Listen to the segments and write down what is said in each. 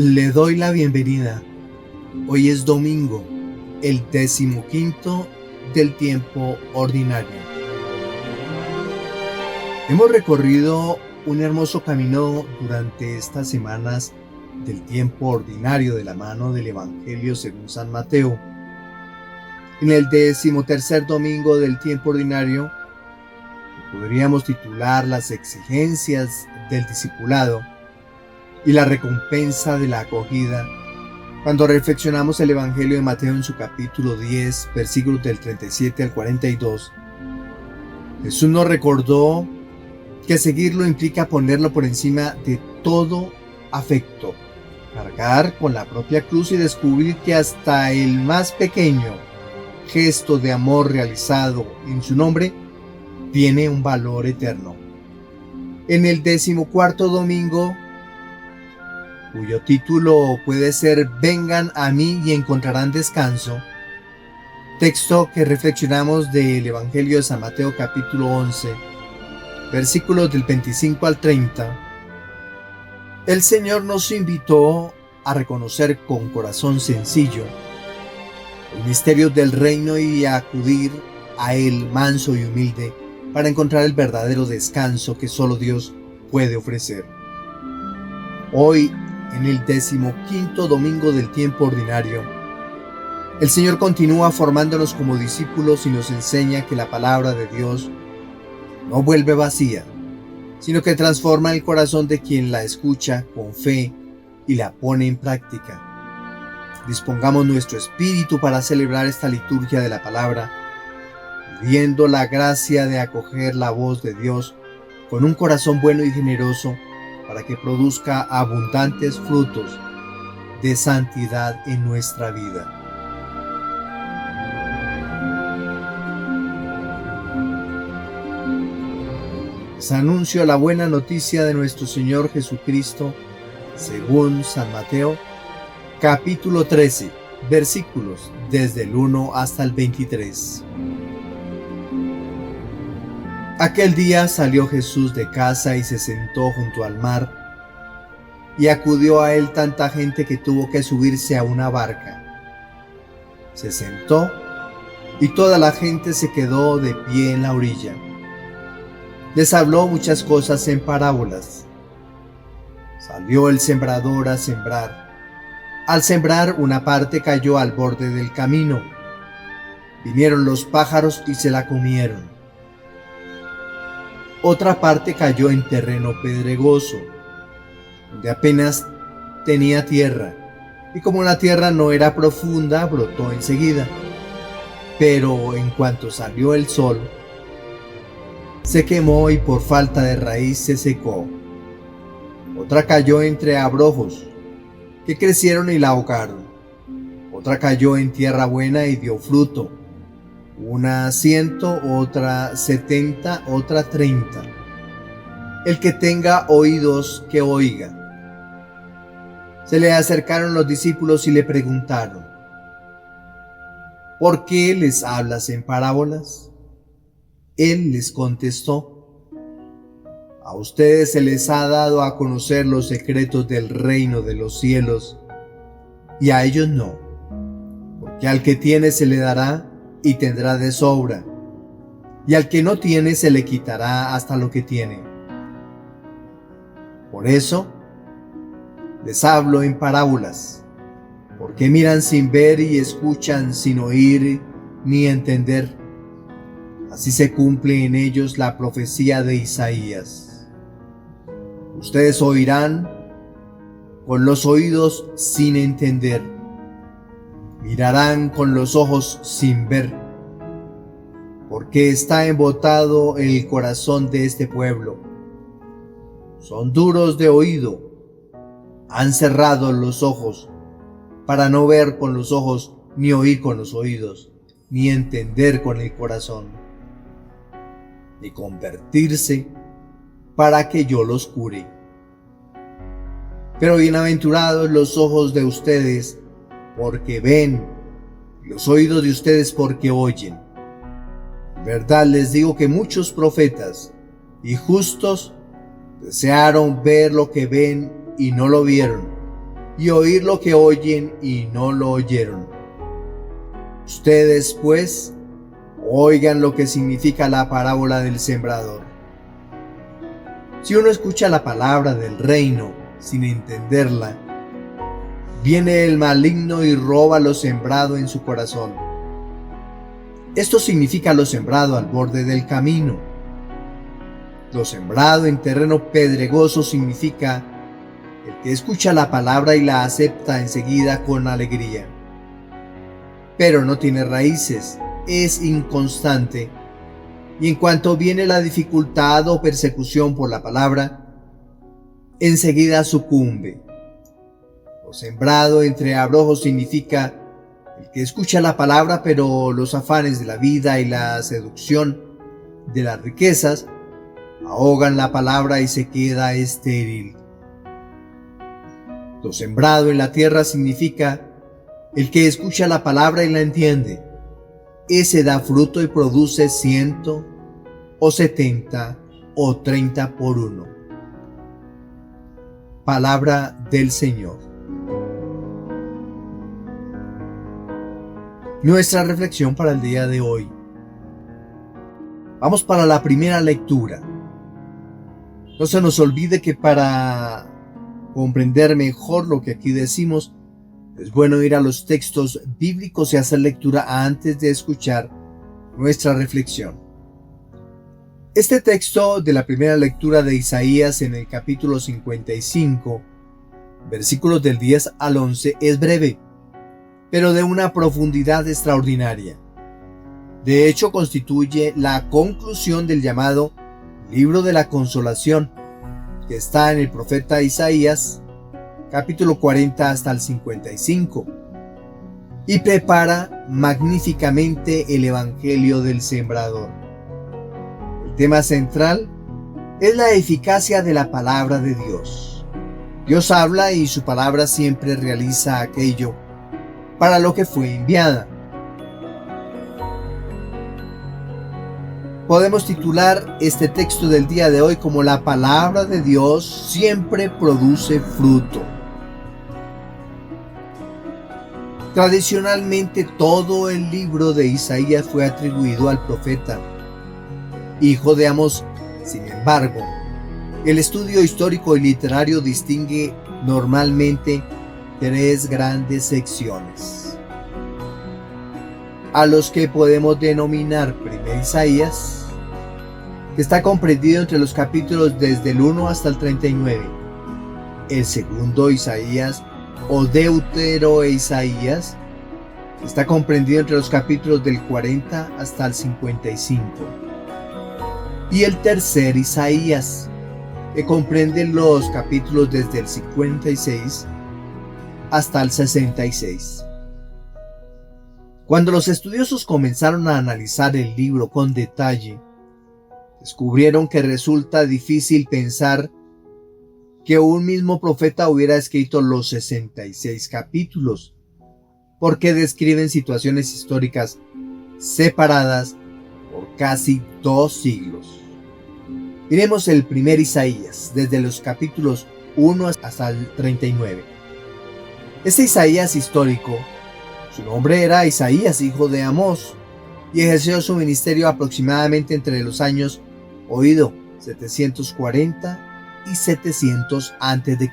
Le doy la bienvenida. Hoy es domingo, el 15º del tiempo ordinario. Hemos recorrido un hermoso camino durante estas semanas del tiempo ordinario de la mano del Evangelio según San Mateo. En el 13º domingo del tiempo ordinario, que podríamos titular Las exigencias del discipulado y la recompensa de la acogida, cuando reflexionamos el Evangelio de Mateo en su capítulo 10, versículos del 37 al 42, Jesús nos recordó que seguirlo implica ponerlo por encima de todo afecto, cargar con la propia cruz y descubrir que hasta el más pequeño gesto de amor realizado en su nombre tiene un valor eterno. En el 14º domingo, cuyo título puede ser Vengan a mí y encontrarán descanso, texto que reflexionamos del Evangelio de San Mateo capítulo 11, versículos del 25 al 30, el Señor nos invitó a reconocer con corazón sencillo el misterio del reino y a acudir a Él manso y humilde para encontrar el verdadero descanso que solo Dios puede ofrecer. Hoy, en el 15º domingo del tiempo ordinario, el Señor continúa formándonos como discípulos y nos enseña que la palabra de Dios no vuelve vacía, sino que transforma el corazón de quien la escucha con fe y la pone en práctica. Dispongamos nuestro espíritu para celebrar esta liturgia de la palabra, pidiendo la gracia de acoger la voz de Dios con un corazón bueno y generoso, para que produzca abundantes frutos de santidad en nuestra vida. Les anuncio la buena noticia de nuestro Señor Jesucristo, según San Mateo, capítulo 13, versículos desde el 1 hasta el 23. Aquel día salió Jesús de casa y se sentó junto al mar, y acudió a él tanta gente que tuvo que subirse a una barca. Se sentó, y toda la gente se quedó de pie en la orilla. Les habló muchas cosas en parábolas. Salió el sembrador a sembrar. Al sembrar, una parte cayó al borde del camino. Vinieron los pájaros y se la comieron. Otra parte cayó en terreno pedregoso, donde apenas tenía tierra, y como la tierra no era profunda, brotó enseguida. Pero en cuanto salió el sol, se quemó y por falta de raíz se secó. Otra cayó entre abrojos, que crecieron y la ahogaron. Otra cayó en tierra buena y dio fruto, una 100, otra 70, otra 30. El que tenga oídos, que oiga. Se le acercaron los discípulos y le preguntaron: ¿por qué les hablas en parábolas? Él les contestó: a ustedes se les ha dado a conocer los secretos del reino de los cielos, y a ellos no, porque al que tiene se le dará y tendrá de sobra, y al que no tiene se le quitará hasta lo que tiene. Por eso les hablo en parábolas, porque miran sin ver y escuchan sin oír ni entender. Así se cumple en ellos la profecía de Isaías. Ustedes oirán con los oídos sin entender, mirarán con los ojos sin ver, porque está embotado el corazón de este pueblo. Son duros de oído, han cerrado los ojos, para no ver con los ojos, ni oír con los oídos, ni entender con el corazón, ni convertirse para que yo los cure. Pero bienaventurados los ojos de ustedes, porque ven, y los oídos de ustedes porque oyen. En verdad les digo que muchos profetas y justos desearon ver lo que ven y no lo vieron, y oír lo que oyen y no lo oyeron. Ustedes, pues, oigan lo que significa la parábola del sembrador. Si uno escucha la palabra del reino sin entenderla, viene el maligno y roba lo sembrado en su corazón. Esto significa lo sembrado al borde del camino. Lo sembrado en terreno pedregoso significa el que escucha la palabra y la acepta enseguida con alegría. Pero no tiene raíces, es inconstante, y en cuanto viene la dificultad o persecución por la palabra, enseguida sucumbe. Lo sembrado entre abrojos significa el que escucha la palabra, pero los afanes de la vida y la seducción de las riquezas ahogan la palabra y se queda estéril. Lo sembrado en la tierra significa el que escucha la palabra y la entiende. Ese da fruto y produce 100 o 70 o 30 por uno. Palabra del Señor. Nuestra reflexión para el día de hoy. Vamos para la primera lectura. No se nos olvide que para comprender mejor lo que aquí decimos, es bueno ir a los textos bíblicos y hacer lectura antes de escuchar nuestra reflexión. Este texto de la primera lectura de Isaías en el capítulo 55, versículos del 10 al 11, es breve, pero de una profundidad extraordinaria. De hecho, constituye la conclusión del llamado Libro de la Consolación, que está en el profeta Isaías, capítulo 40 hasta el 55, y prepara magníficamente el Evangelio del Sembrador. El tema central es la eficacia de la palabra de Dios. Dios habla y su palabra siempre realiza aquello para lo que fue enviada. Podemos titular este texto del día de hoy como la palabra de Dios siempre produce fruto. Tradicionalmente todo el libro de Isaías fue atribuido al profeta, hijo de Amós. Sin embargo, el estudio histórico y literario distingue normalmente 3 grandes secciones, a los que podemos denominar primer Isaías, que está comprendido entre los capítulos desde el 1 hasta el 39, el segundo Isaías o Deutero-Isaías, que está comprendido entre los capítulos del 40 hasta el 55, y el tercer Isaías, que comprende los capítulos desde el 56 hasta el 66. Cuando los estudiosos comenzaron a analizar el libro con detalle, descubrieron que resulta difícil pensar que un mismo profeta hubiera escrito los 66 capítulos, porque describen situaciones históricas separadas por casi 2 siglos. Miremos el primer Isaías, desde los capítulos 1 hasta el 39. Este Isaías histórico, su nombre era Isaías, hijo de Amós, y ejerció su ministerio aproximadamente entre los años oído 740 y 700 a.C.,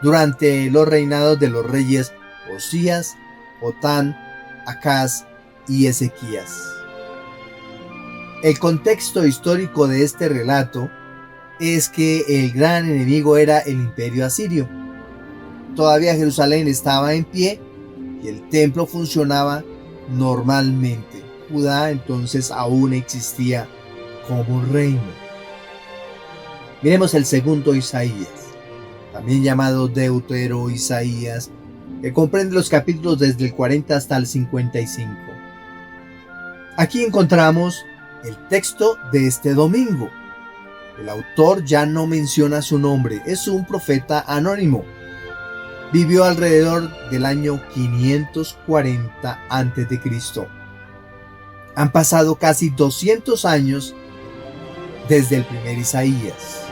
durante los reinados de los reyes Osías, Jotán, Acaz y Ezequías. El contexto histórico de este relato es que el gran enemigo era el imperio asirio. Todavía Jerusalén estaba en pie y el templo funcionaba normalmente. Judá entonces aún existía como reino. Miremos el segundo Isaías, también llamado Deutero-Isaías, que comprende los capítulos desde el 40 hasta el 55. Aquí encontramos el texto de este domingo. El autor ya no menciona su nombre, es un profeta anónimo. Vivió alrededor del año 540 a.C. Han pasado casi 200 años desde el primer Isaías.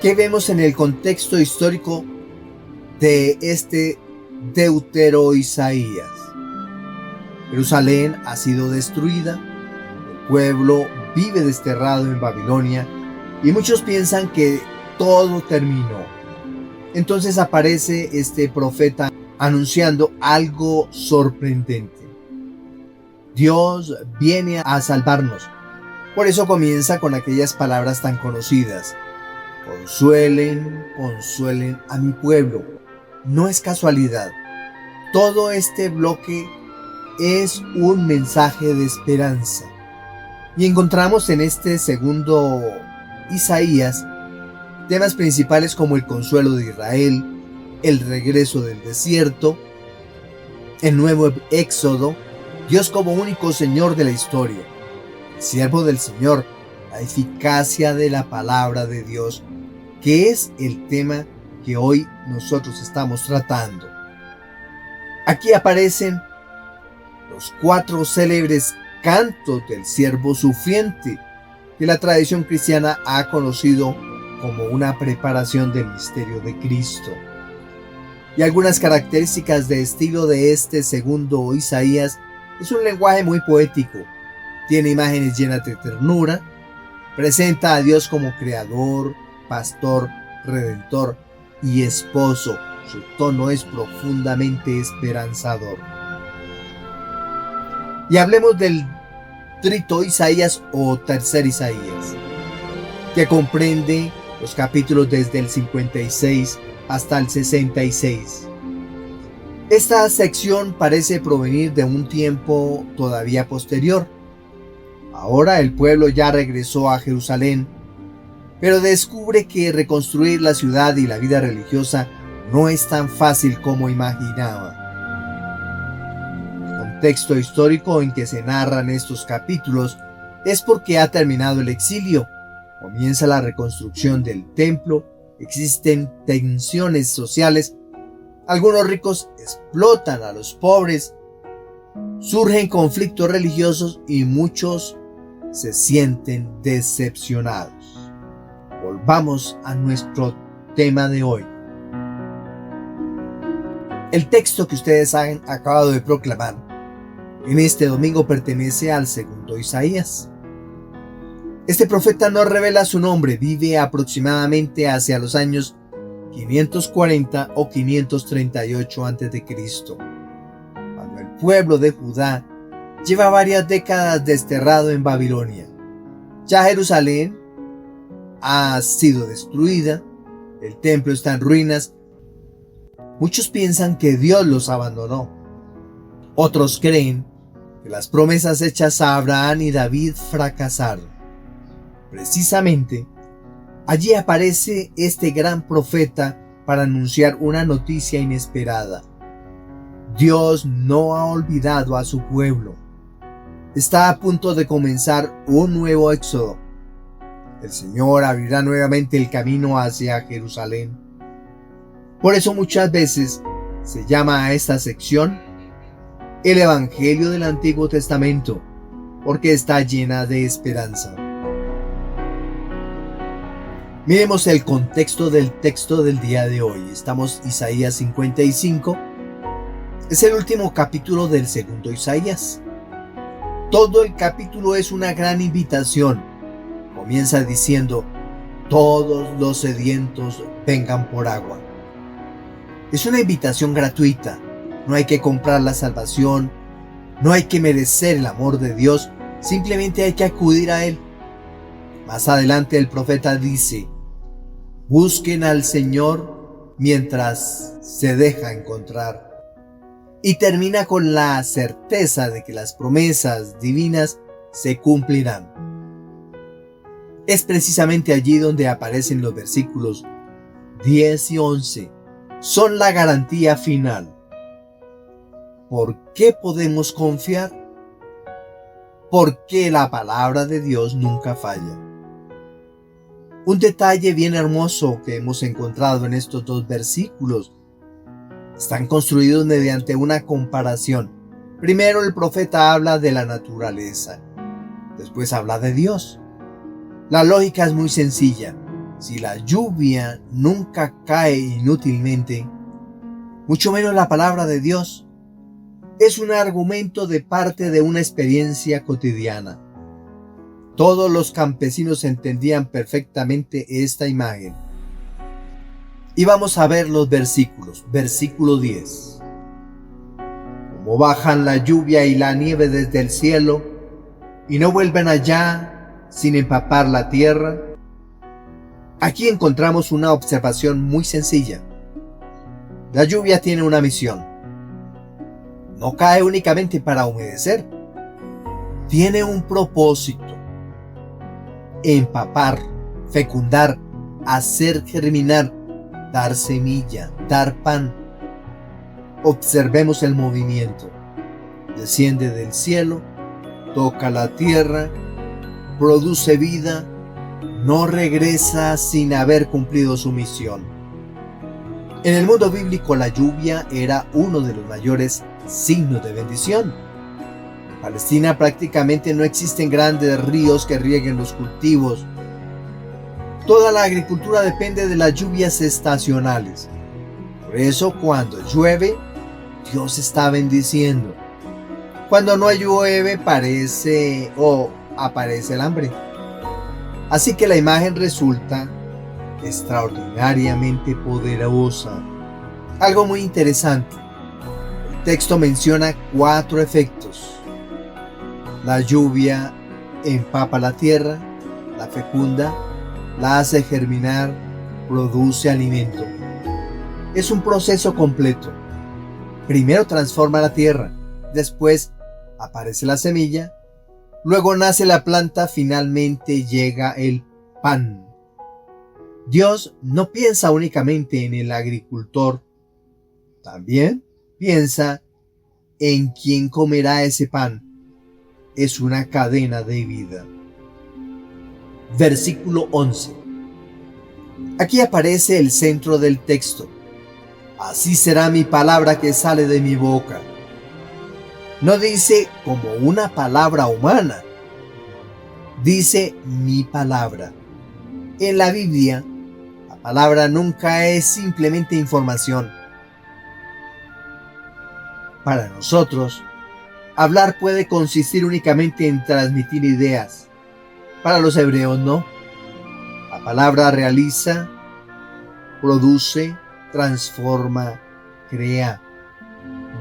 ¿Qué vemos en el contexto histórico de este Deutero Isaías? Jerusalén ha sido destruida, el pueblo vive desterrado en Babilonia y muchos piensan que todo terminó. Entonces aparece este profeta anunciando algo sorprendente. Dios viene a salvarnos. Por eso comienza con aquellas palabras tan conocidas. Consuelen, consuelen a mi pueblo. No es casualidad. Todo este bloque es un mensaje de esperanza. Y encontramos en este segundo Isaías temas principales como el consuelo de Israel, el regreso del desierto, el nuevo éxodo, Dios como único Señor de la historia, el siervo del Señor, la eficacia de la palabra de Dios, que es el tema que hoy nosotros estamos tratando. Aquí aparecen los 4 célebres cantos del siervo sufriente, que la tradición cristiana ha conocido como una preparación del misterio de Cristo. Y algunas características de estilo de este segundo Isaías es un lenguaje muy poético, tiene imágenes llenas de ternura, presenta a Dios como creador, pastor, redentor y esposo. Su tono es profundamente esperanzador. Y hablemos del trito Isaías o tercer Isaías, que comprende los capítulos desde el 56 hasta el 66. Esta sección parece provenir de un tiempo todavía posterior. Ahora el pueblo ya regresó a Jerusalén, pero descubre que reconstruir la ciudad y la vida religiosa no es tan fácil como imaginaba. El contexto histórico en que se narran estos capítulos es porque ha terminado el exilio, comienza la reconstrucción del templo, existen tensiones sociales, algunos ricos explotan a los pobres, surgen conflictos religiosos y muchos se sienten decepcionados. Volvamos a nuestro tema de hoy. El texto que ustedes han acabado de proclamar en este domingo pertenece al segundo Isaías. Este profeta no revela su nombre, vive aproximadamente hacia los años 540 o 538 a.C., cuando el pueblo de Judá lleva varias décadas desterrado en Babilonia. Ya Jerusalén ha sido destruida, el templo está en ruinas. Muchos piensan que Dios los abandonó. Otros creen que las promesas hechas a Abraham y David fracasaron. Precisamente, allí aparece este gran profeta para anunciar una noticia inesperada. Dios no ha olvidado a su pueblo. Está a punto de comenzar un nuevo éxodo. El Señor abrirá nuevamente el camino hacia Jerusalén. Por eso muchas veces se llama a esta sección el Evangelio del Antiguo Testamento, porque está llena de esperanza. Miremos el contexto del texto del día de hoy. Estamos en Isaías 55. Es el último capítulo del segundo Isaías. Todo el capítulo es una gran invitación. Comienza diciendo: todos los sedientos vengan por agua. Es una invitación gratuita. No hay que comprar la salvación, no hay que merecer el amor de Dios, simplemente hay que acudir a Él. Más adelante el profeta dice: busquen al Señor mientras se deja encontrar. Y termina con la certeza de que las promesas divinas se cumplirán. Es precisamente allí donde aparecen los versículos 10 y 11. Son la garantía final. ¿Por qué podemos confiar? Porque la palabra de Dios nunca falla. Un detalle bien hermoso que hemos encontrado en estos dos versículos. Están construidos mediante una comparación. Primero el profeta habla de la naturaleza, después habla de Dios. La lógica es muy sencilla. Si la lluvia nunca cae inútilmente, mucho menos la palabra de Dios, es un argumento de parte de una experiencia cotidiana. Todos los campesinos entendían perfectamente esta imagen. Y vamos a ver los versículos. Versículo 10. Como bajan la lluvia y la nieve desde el cielo, y no vuelven allá sin empapar la tierra. Aquí encontramos una observación muy sencilla. La lluvia tiene una misión. No cae únicamente para humedecer. Tiene un propósito. Empapar, fecundar, hacer germinar, dar semilla, dar pan. Observemos el movimiento. Desciende del cielo, toca la tierra, produce vida, no regresa sin haber cumplido su misión. En el mundo bíblico la lluvia era uno de los mayores signos de bendición. En Palestina prácticamente no existen grandes ríos que rieguen los cultivos. Toda la agricultura depende de las lluvias estacionales. Por eso cuando llueve, Dios está bendiciendo. Cuando no llueve aparece el hambre. Así que la imagen resulta extraordinariamente poderosa. Algo muy interesante. El texto menciona 4 efectos. La lluvia empapa la tierra, la fecunda, la hace germinar, produce alimento. Es un proceso completo. Primero transforma la tierra, después aparece la semilla, luego nace la planta, finalmente llega el pan. Dios no piensa únicamente en el agricultor, también piensa en quien comerá ese pan. Es una cadena de vida. Versículo 11. Aquí aparece el centro del texto. Así será mi palabra que sale de mi boca. No dice como una palabra humana. Dice mi palabra. En la Biblia, la palabra nunca es simplemente información. Para nosotros, hablar puede consistir únicamente en transmitir ideas. Para los hebreos no. La palabra realiza, produce, transforma, crea.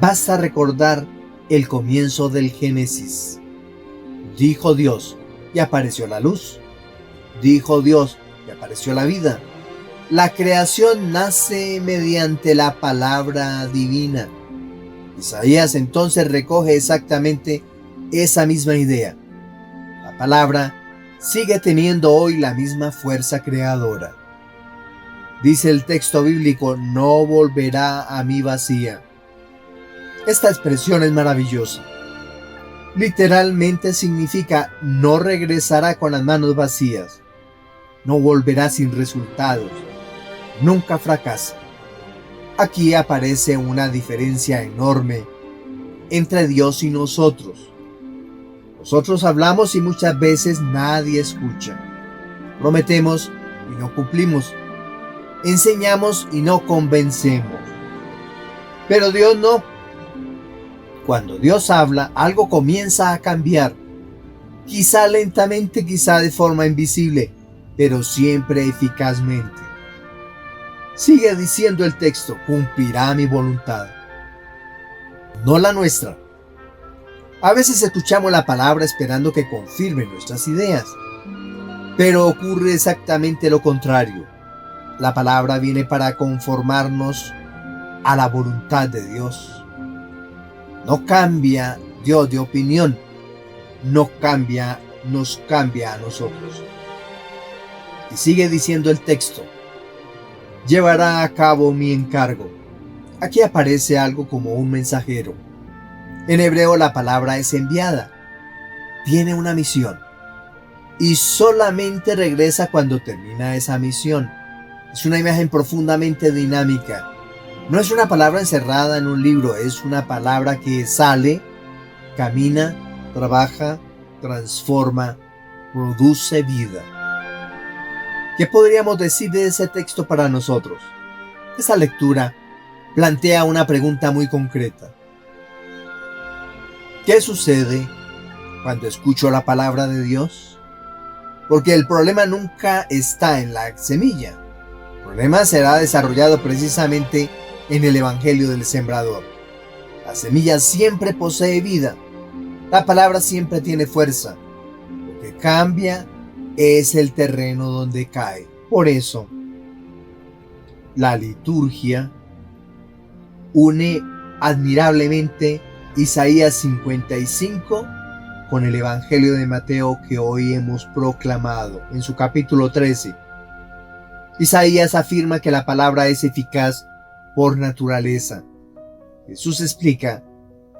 Basta recordar el comienzo del Génesis. Dijo Dios y apareció la luz. Dijo Dios y apareció la vida. La creación nace mediante la palabra divina. Isaías entonces recoge exactamente esa misma idea. La palabra sigue teniendo hoy la misma fuerza creadora. Dice el texto bíblico, no volverá a mí vacía. Esta expresión es maravillosa. Literalmente significa no regresará con las manos vacías. No volverá sin resultados. Nunca fracasa. Aquí aparece una diferencia enorme entre Dios y nosotros. Nosotros hablamos y muchas veces nadie escucha. Prometemos y no cumplimos. Enseñamos y no convencemos. Pero Dios no. Cuando Dios habla, algo comienza a cambiar. Quizá lentamente, quizá de forma invisible, pero siempre eficazmente. Sigue diciendo el texto, cumplirá mi voluntad, no la nuestra. A veces escuchamos la palabra esperando que confirme nuestras ideas, pero ocurre exactamente lo contrario. La palabra viene para conformarnos a la voluntad de Dios. No cambia Dios de opinión, no cambia, nos cambia a nosotros. Y sigue diciendo el texto, llevará a cabo mi encargo. Aquí aparece algo como un mensajero. En hebreo la palabra es enviada. Tiene una misión. Y solamente regresa cuando termina esa misión. Es una imagen profundamente dinámica. No es una palabra encerrada en un libro, es una palabra que sale, camina, trabaja, transforma, produce vida. ¿Qué podríamos decir de ese texto para nosotros? Esa lectura plantea una pregunta muy concreta. ¿Qué sucede cuando escucho la palabra de Dios? Porque el problema nunca está en la semilla. El problema será desarrollado precisamente en el Evangelio del Sembrador. La semilla siempre posee vida. La palabra siempre tiene fuerza. Lo que cambia es el terreno donde cae. Por eso, la liturgia une admirablemente Isaías 55 con el Evangelio de Mateo que hoy hemos proclamado en su capítulo 13. Isaías afirma que la palabra es eficaz por naturaleza. Jesús explica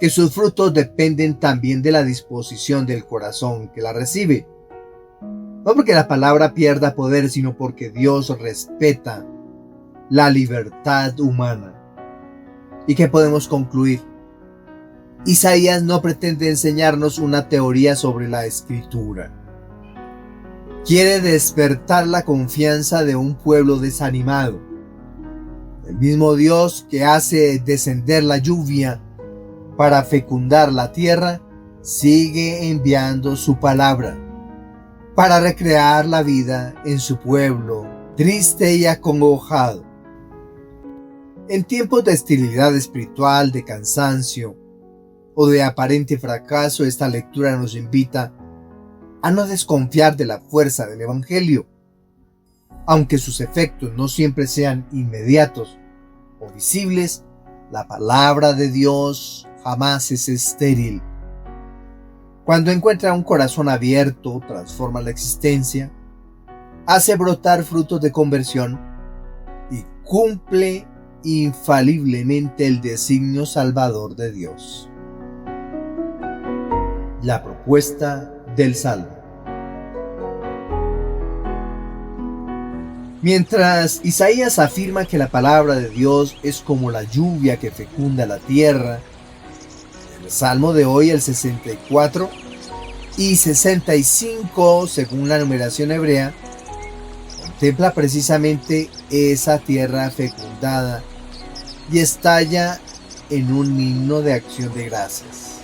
que sus frutos dependen también de la disposición del corazón que la recibe. No porque la palabra pierda poder, sino porque Dios respeta la libertad humana. ¿Y qué podemos concluir? Isaías no pretende enseñarnos una teoría sobre la Escritura. Quiere despertar la confianza de un pueblo desanimado. El mismo Dios que hace descender la lluvia para fecundar la tierra, sigue enviando su palabra para recrear la vida en su pueblo, triste y acongojado. En tiempos de esterilidad espiritual, de cansancio o de aparente fracaso, esta lectura nos invita a no desconfiar de la fuerza del Evangelio. Aunque sus efectos no siempre sean inmediatos o visibles, la palabra de Dios jamás es estéril. Cuando encuentra un corazón abierto, transforma la existencia, hace brotar frutos de conversión y cumple infaliblemente el designio salvador de Dios. La propuesta del Salmo. Mientras Isaías afirma que la palabra de Dios es como la lluvia que fecunda la tierra, el Salmo de hoy, el 64 y 65, según la numeración hebrea, contempla precisamente esa tierra fecundada y estalla en un himno de acción de gracias.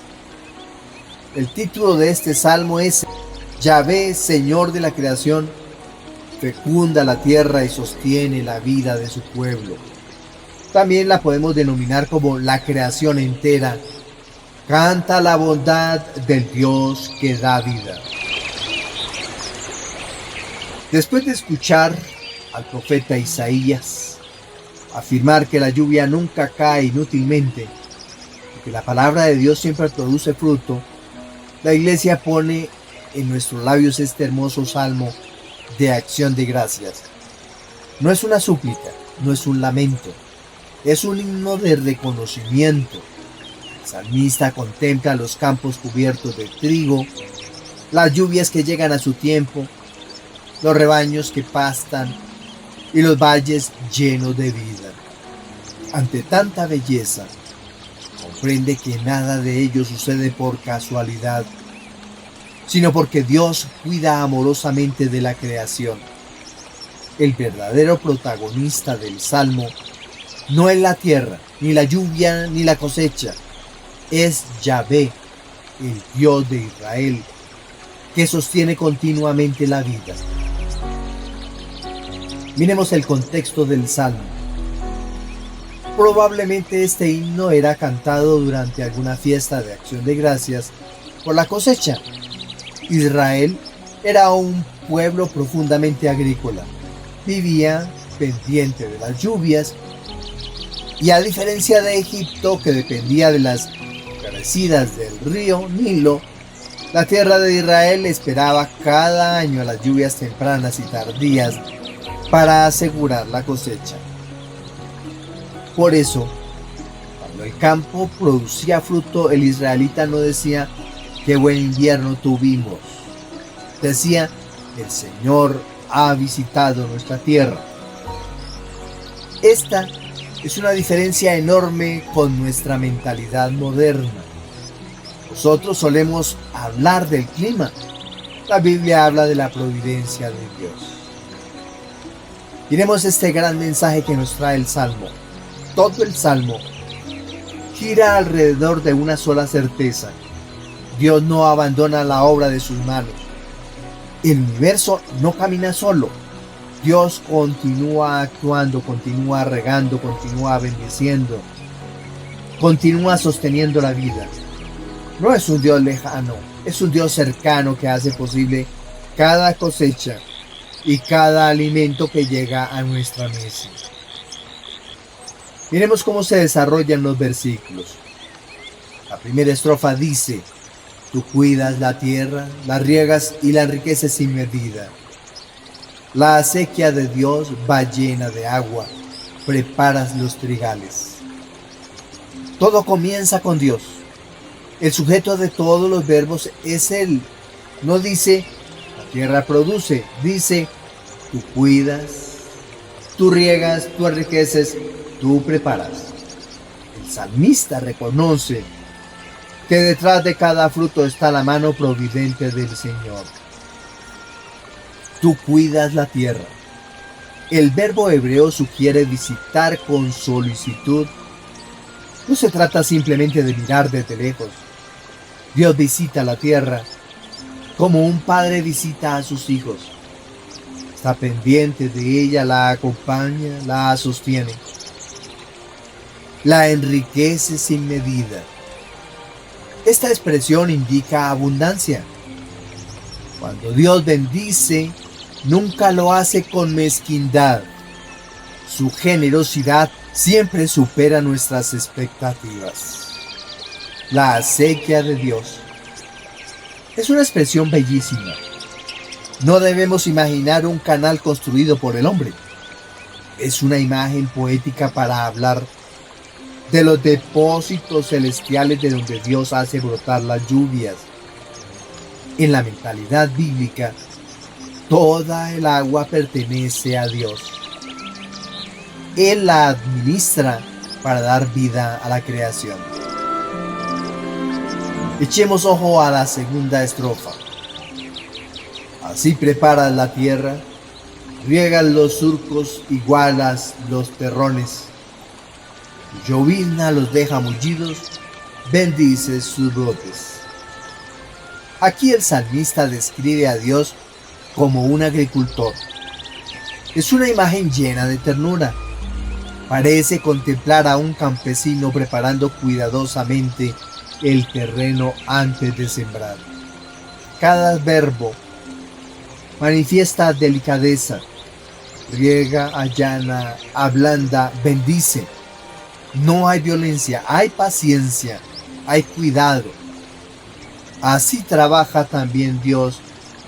El título de este salmo es Yahvé, Señor de la creación, fecunda la tierra y sostiene la vida de su pueblo. También la podemos denominar como la creación entera. Canta la bondad del Dios que da vida. Después de escuchar al profeta Isaías afirmar que la lluvia nunca cae inútilmente y que la palabra de Dios siempre produce fruto, la Iglesia pone en nuestros labios este hermoso salmo de acción de gracias. No es una súplica, no es un lamento, es un himno de reconocimiento. El salmista contempla los campos cubiertos de trigo, las lluvias que llegan a su tiempo, los rebaños que pastan y los valles llenos de vida. Ante tanta belleza, comprende que nada de ello sucede por casualidad, sino porque Dios cuida amorosamente de la creación. El verdadero protagonista del Salmo no es la tierra, ni la lluvia, ni la cosecha. Es Yahvé, el Dios de Israel, que sostiene continuamente la vida. Miremos el contexto del Salmo. Probablemente este himno era cantado durante alguna fiesta de acción de gracias por la cosecha. Israel era un pueblo profundamente agrícola. Vivía pendiente de las lluvias y, a diferencia de Egipto, que dependía de las crecidas del río Nilo, la tierra de Israel esperaba cada año a las lluvias tempranas y tardías para asegurar la cosecha. Por eso, cuando el campo producía fruto, el israelita no decía qué buen invierno tuvimos. Decía, el Señor ha visitado nuestra tierra. Esta es una diferencia enorme con nuestra mentalidad moderna. Nosotros solemos hablar del clima. La Biblia habla de la providencia de Dios. Miremos este gran mensaje que nos trae el Salmo. Todo el Salmo gira alrededor de una sola certeza: Dios no abandona la obra de sus manos. El universo no camina solo. Dios continúa actuando, continúa regando, continúa bendiciendo, continúa sosteniendo la vida. No es un Dios lejano, es un Dios cercano que hace posible cada cosecha y cada alimento que llega a nuestra mesa. Miremos cómo se desarrollan los versículos. La primera estrofa dice: tú cuidas la tierra, la riegas y la enriqueces sin medida. La acequia de Dios va llena de agua, preparas los trigales. Todo comienza con Dios. El sujeto de todos los verbos es Él. No dice la tierra produce, dice tú cuidas, tú riegas, tú enriqueces, tú preparas. El salmista reconoce que detrás de cada fruto está la mano providente del Señor. Tú cuidas la tierra. El verbo hebreo sugiere visitar con solicitud. No se trata simplemente de mirar desde lejos. Dios visita la tierra como un padre visita a sus hijos. Está pendiente de ella, la acompaña, la sostiene. La enriquece sin medida. Esta expresión indica abundancia. Cuando Dios bendice, nunca lo hace con mezquindad. Su generosidad siempre supera nuestras expectativas. La acequia de Dios es una expresión bellísima. No debemos imaginar un canal construido por el hombre. Es una imagen poética para hablar de los depósitos celestiales de donde Dios hace brotar las lluvias. En la mentalidad bíblica, toda el agua pertenece a Dios. Él la administra para dar vida a la creación. Echemos ojo a la segunda estrofa. Así preparas la tierra, riegas los surcos, igualas los terrones. Tu llovizna los deja mullidos, bendices sus brotes. Aquí el salmista describe a Dios como un agricultor. Es una imagen llena de ternura. Parece contemplar a un campesino preparando cuidadosamente el terreno antes de sembrar. Cada verbo manifiesta delicadeza. Riega, allana, ablanda, bendice. No hay violencia, hay paciencia, hay cuidado. Así trabaja también Dios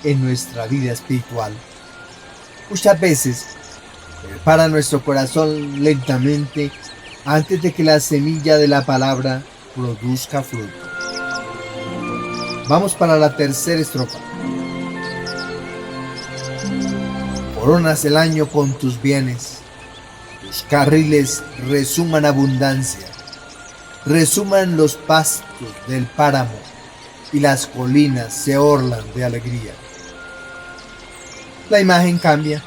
en nuestra vida espiritual. Muchas veces prepara nuestro corazón lentamente antes de que la semilla de la palabra produzca fruto. Vamos para la tercera estrofa. Coronas el año con tus bienes, tus carriles resuman abundancia, resuman los pastos del páramo y las colinas se orlan de alegría. La imagen cambia.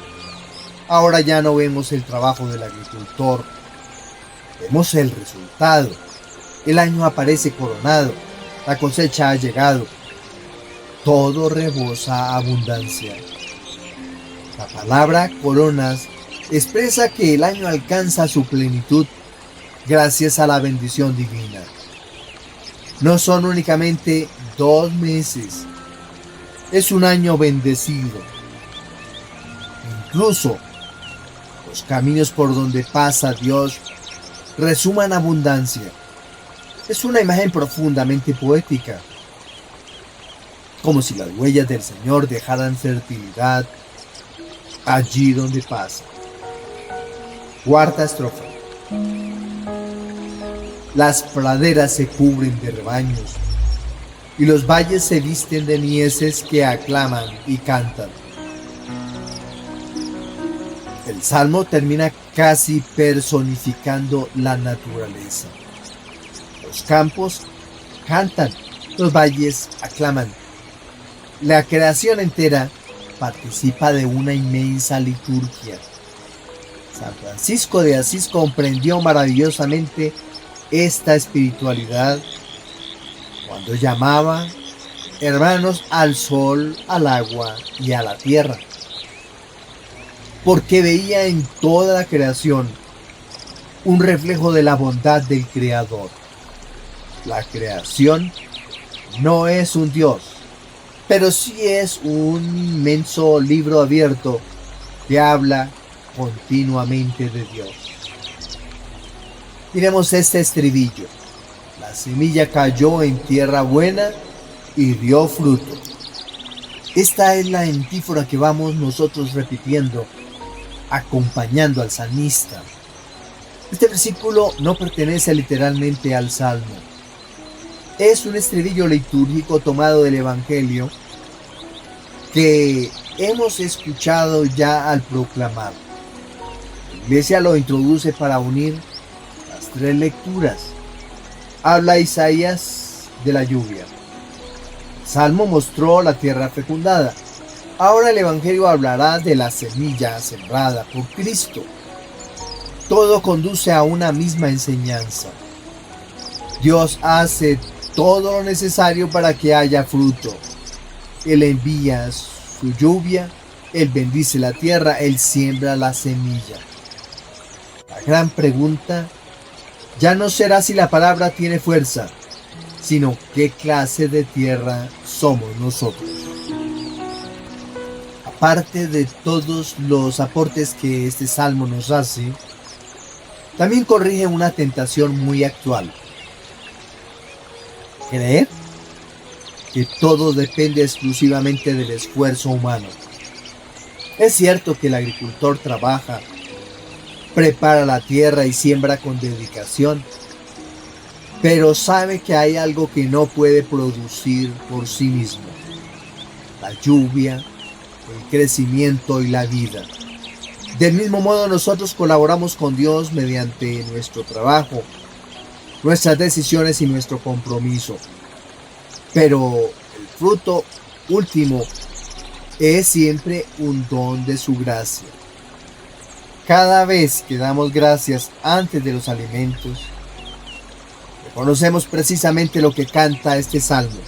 Ahora ya no vemos el trabajo del agricultor, vemos el resultado. El año aparece coronado, la cosecha ha llegado, todo rebosa abundancia. La palabra coronas expresa que el año alcanza su plenitud gracias a la bendición divina. No son únicamente 2 meses, es un año bendecido. Incluso los caminos por donde pasa Dios resuman abundancia. Es una imagen profundamente poética, como si las huellas del Señor dejaran fertilidad allí donde pasa. Cuarta estrofa. Las praderas se cubren de rebaños y los valles se visten de mieses que aclaman y cantan. El salmo termina casi personificando la naturaleza. Los campos cantan, los valles aclaman. La creación entera participa de una inmensa liturgia. San Francisco de Asís comprendió maravillosamente esta espiritualidad cuando llamaba hermanos al sol, al agua y a la tierra, porque veía en toda la creación un reflejo de la bondad del Creador. La creación no es un Dios, pero sí es un inmenso libro abierto que habla continuamente de Dios. Miremos este estribillo. La semilla cayó en tierra buena y dio fruto. Esta es la antífona que vamos nosotros repitiendo, acompañando al salmista. Este versículo no pertenece literalmente al Salmo. Es un estribillo litúrgico tomado del Evangelio que hemos escuchado ya al proclamar. La Iglesia lo introduce para unir las tres lecturas. Habla Isaías de la lluvia. El Salmo mostró la tierra fecundada. Ahora el Evangelio hablará de la semilla sembrada por Cristo. Todo conduce a una misma enseñanza. Dios hace todo lo necesario para que haya fruto. Él envía su lluvia, Él bendice la tierra, Él siembra la semilla. La gran pregunta ya no será si la palabra tiene fuerza, sino qué clase de tierra somos nosotros. Aparte de todos los aportes que este salmo nos hace, también corrige una tentación muy actual. Creer que todo depende exclusivamente del esfuerzo humano. Es cierto que el agricultor trabaja, prepara la tierra y siembra con dedicación, pero sabe que hay algo que no puede producir por sí mismo: la lluvia, el crecimiento y la vida. Del mismo modo, nosotros colaboramos con Dios mediante nuestro trabajo, nuestras decisiones y nuestro compromiso. Pero el fruto último es siempre un don de su gracia. Cada vez que damos gracias antes de los alimentos, reconocemos precisamente lo que canta este salmo.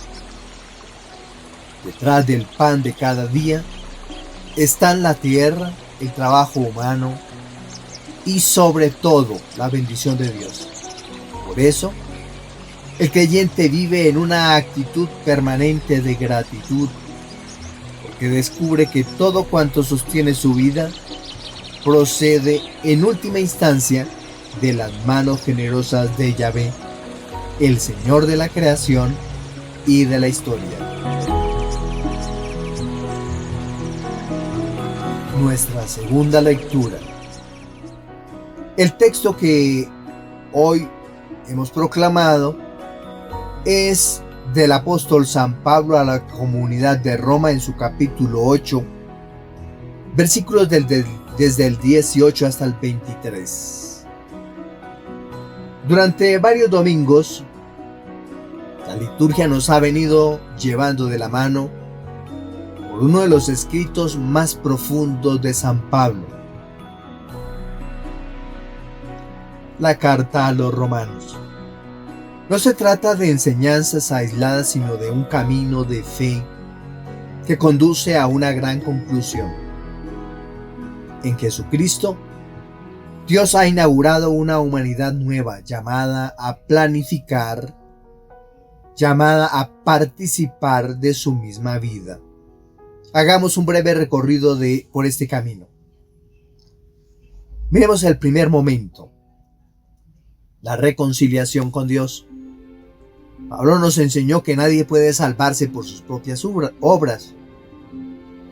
Detrás del pan de cada día están la tierra, el trabajo humano y sobre todo la bendición de Dios. Por eso, el creyente vive en una actitud permanente de gratitud, porque descubre que todo cuanto sostiene su vida procede en última instancia de las manos generosas de Yahvé, el Señor de la creación y de la historia. Nuestra segunda lectura. El texto que hoy hemos proclamado es del apóstol San Pablo a la comunidad de Roma en su capítulo 8, versículos desde el 18 hasta el 23. Durante varios domingos, la liturgia nos ha venido llevando de la mano por uno de los escritos más profundos de San Pablo, la carta a los romanos. No se trata de enseñanzas aisladas, sino de un camino de fe que conduce a una gran conclusión. En Jesucristo, Dios ha inaugurado una humanidad nueva llamada a planificar, llamada a participar de su misma vida. Hagamos un breve recorrido por este camino. Miremos el primer momento: la reconciliación con Dios. Pablo nos enseñó que nadie puede salvarse por sus propias obras.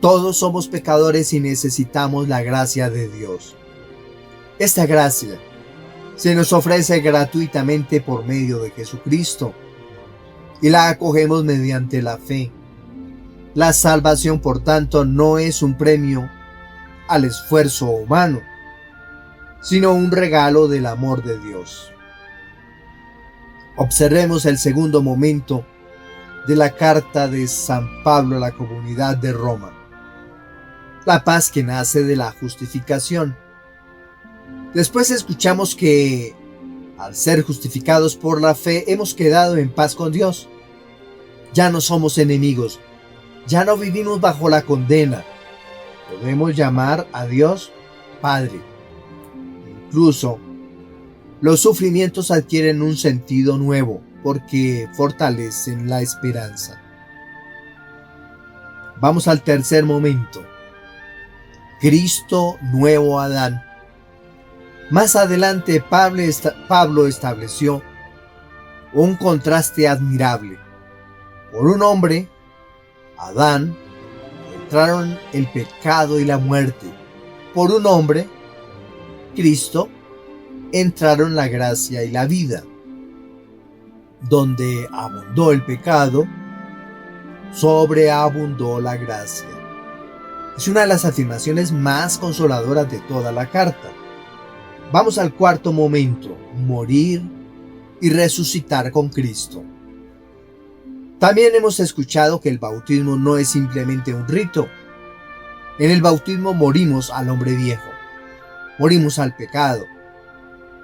Todos somos pecadores y necesitamos la gracia de Dios. Esta gracia se nos ofrece gratuitamente por medio de Jesucristo y la acogemos mediante la fe. La salvación, por tanto, no es un premio al esfuerzo humano, sino un regalo del amor de Dios. Observemos el segundo momento de la carta de San Pablo a la comunidad de Roma: la paz que nace de la justificación. Después escuchamos que, al ser justificados por la fe, hemos quedado en paz con Dios. Ya no somos enemigos, ya no vivimos bajo la condena. Podemos llamar a Dios Padre. Incluso, los sufrimientos adquieren un sentido nuevo porque fortalecen la esperanza. Vamos al tercer momento. Cristo, nuevo Adán. Más adelante Pablo estableció un contraste admirable. Por un hombre, Adán, entraron el pecado y la muerte. Por un hombre, Cristo, entraron la gracia y la vida. Donde abundó el pecado, sobreabundó la gracia. Es una de las afirmaciones más consoladoras de toda la carta. Vamos al cuarto momento, morir y resucitar con Cristo. También hemos escuchado que el bautismo no es simplemente un rito. En el bautismo morimos al hombre viejo, morimos al pecado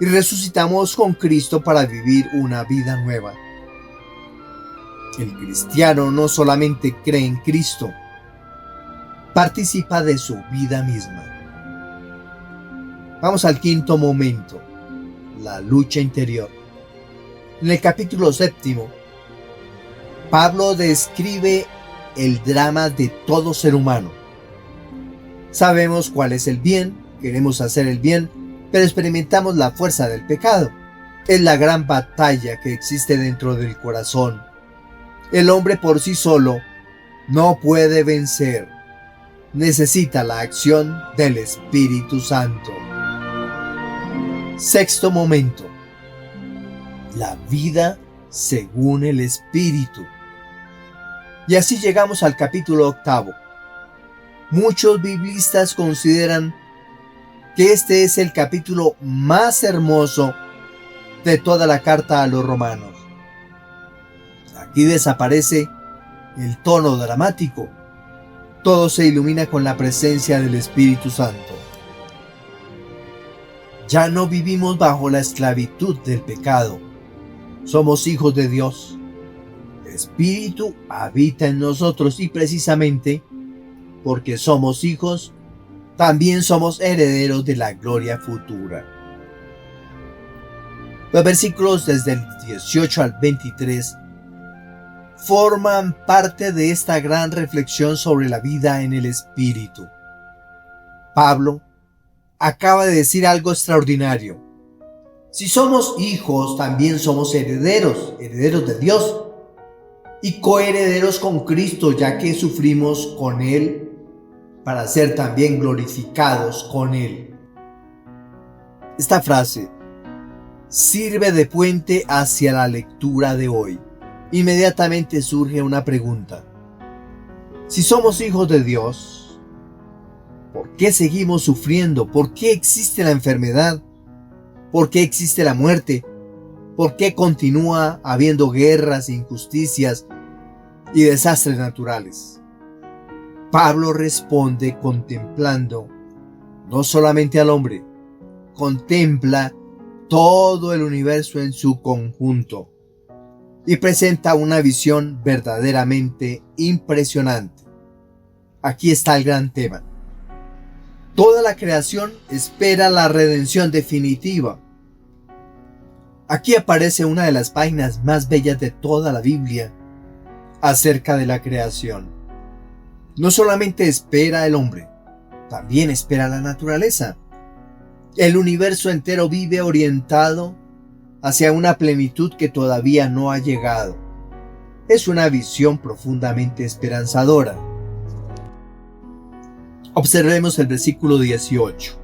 y resucitamos con Cristo para vivir una vida nueva. El cristiano no solamente cree en Cristo, participa de su vida misma. Vamos al quinto momento, la lucha interior. En el capítulo 7, Pablo describe el drama de todo ser humano. Sabemos cuál es el bien, queremos hacer el bien, pero experimentamos la fuerza del pecado. Es la gran batalla que existe dentro del corazón. El hombre por sí solo no puede vencer. Necesita la acción del Espíritu Santo. Sexto momento. La vida según el Espíritu. Y así llegamos al capítulo 8. Muchos biblistas consideran que este es el capítulo más hermoso de toda la carta a los romanos. Aquí desaparece el tono dramático. Todo se ilumina con la presencia del Espíritu Santo. Ya no vivimos bajo la esclavitud del pecado. Somos hijos de Dios. El Espíritu habita en nosotros y precisamente porque somos hijos, también somos herederos de la gloria futura. Los versículos desde el 18 al 23 forman parte de esta gran reflexión sobre la vida en el Espíritu. Pablo acaba de decir algo extraordinario. Si somos hijos, también somos herederos, herederos de Dios y coherederos con Cristo, ya que sufrimos con Él para ser también glorificados con Él. Esta frase sirve de puente hacia la lectura de hoy. Inmediatamente surge una pregunta. Si somos hijos de Dios, ¿por qué seguimos sufriendo? ¿Por qué existe la enfermedad? ¿Por qué existe la muerte? ¿Por qué continúa habiendo guerras, injusticias y desastres naturales? Pablo responde contemplando no solamente al hombre, contempla todo el universo en su conjunto y presenta una visión verdaderamente impresionante. Aquí está el gran tema. Toda la creación espera la redención definitiva. Aquí aparece una de las páginas más bellas de toda la Biblia acerca de la creación. No solamente espera el hombre, también espera la naturaleza. El universo entero vive orientado hacia una plenitud que todavía no ha llegado. Es una visión profundamente esperanzadora. Observemos el versículo 18.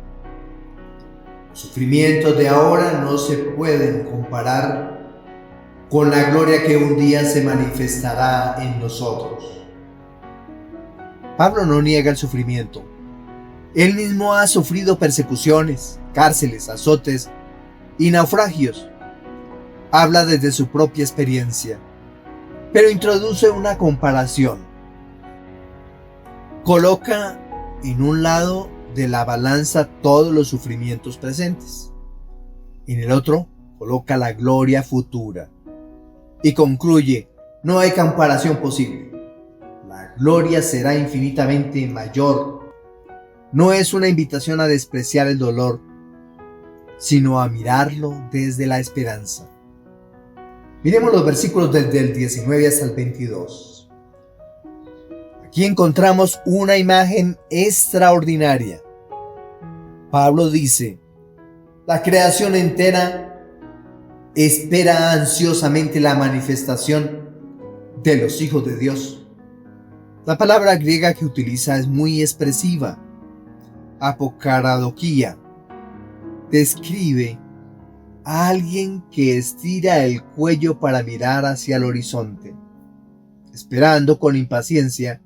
Los sufrimientos de ahora no se pueden comparar con la gloria que un día se manifestará en nosotros. Pablo no niega el sufrimiento. Él mismo ha sufrido persecuciones, cárceles, azotes y naufragios. Habla desde su propia experiencia, pero introduce una comparación. Coloca en un lado de la balanza todos los sufrimientos presentes. En el otro coloca la gloria futura. Y concluye: no hay comparación posible. La gloria será infinitamente mayor. No es una invitación a despreciar el dolor, sino a mirarlo desde la esperanza. Miremos los versículos desde el 19 hasta el 22. Aquí encontramos una imagen extraordinaria. Pablo dice: la creación entera espera ansiosamente la manifestación de los hijos de Dios. La palabra griega que utiliza es muy expresiva. Apokaradokia describe a alguien que estira el cuello para mirar hacia el horizonte, esperando con impaciencia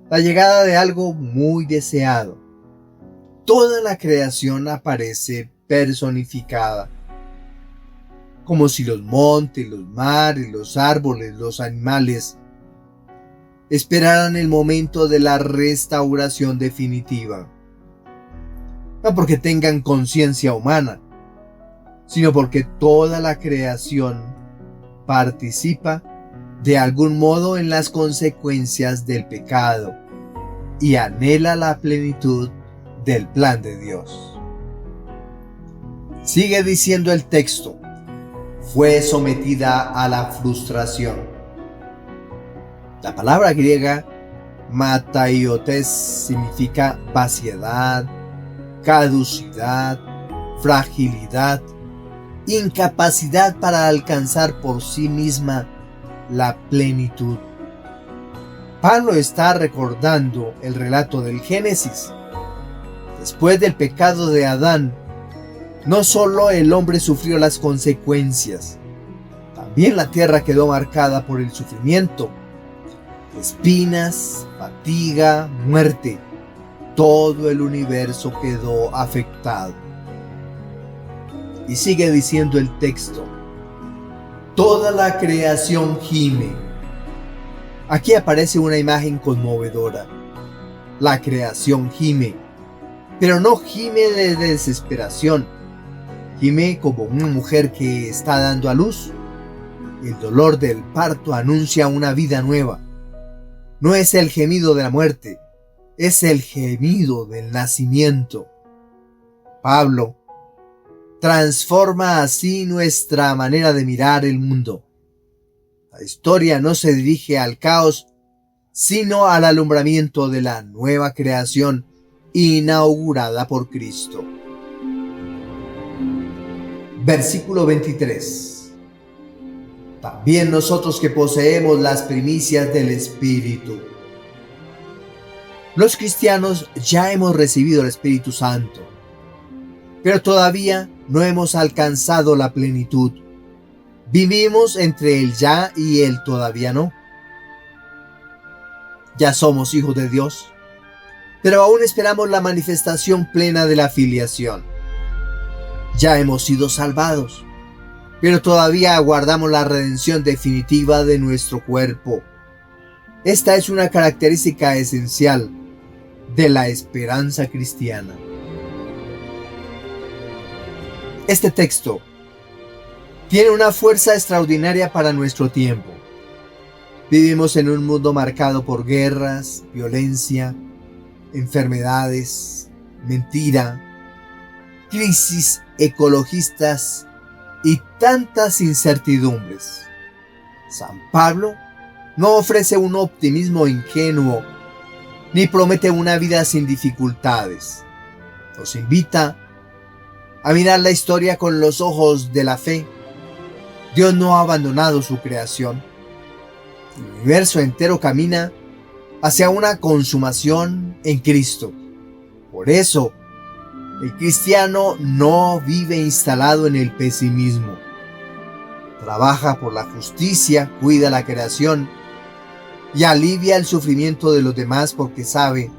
la llegada de algo muy deseado. Toda la creación aparece personificada, como si los montes, los mares, los árboles, los animales esperaran el momento de la restauración definitiva. No porque tengan conciencia humana, sino porque toda la creación participa de algún modo en las consecuencias del pecado y anhela la plenitud del plan de Dios. Sigue diciendo el texto: fue sometida a la frustración. La palabra griega mataiotes significa vaciedad, caducidad, fragilidad, incapacidad para alcanzar por sí misma la plenitud. Pablo está recordando el relato del Génesis. Después del pecado de Adán, no solo el hombre sufrió las consecuencias, también la tierra quedó marcada por el sufrimiento, espinas, fatiga, muerte. Todo el universo quedó afectado. Y sigue diciendo el texto: toda la creación gime. Aquí aparece una imagen conmovedora. La creación gime, pero no gime de desesperación. Gime como una mujer que está dando a luz. El dolor del parto anuncia una vida nueva. No es el gemido de la muerte, es el gemido del nacimiento. Pablo transforma así nuestra manera de mirar el mundo. La historia no se dirige al caos, sino al alumbramiento de la nueva creación inaugurada por Cristo. Versículo 23. También nosotros que poseemos las primicias del Espíritu. Los cristianos ya hemos recibido el Espíritu Santo, pero todavía no hemos alcanzado la plenitud. Vivimos entre el ya y el todavía no. Ya somos hijos de Dios, pero aún esperamos la manifestación plena de la filiación. Ya hemos sido salvados, pero todavía aguardamos la redención definitiva de nuestro cuerpo. Esta es una característica esencial de la esperanza cristiana. Este texto tiene una fuerza extraordinaria para nuestro tiempo. Vivimos en un mundo marcado por guerras, violencia, enfermedades, mentira, crisis ecologistas y tantas incertidumbres. San Pablo no ofrece un optimismo ingenuo ni promete una vida sin dificultades. Nos invita a mirar la historia con los ojos de la fe. Dios no ha abandonado su creación. El universo entero camina hacia una consumación en Cristo. Por eso, el cristiano no vive instalado en el pesimismo. Trabaja por la justicia, cuida la creación y alivia el sufrimiento de los demás porque sabe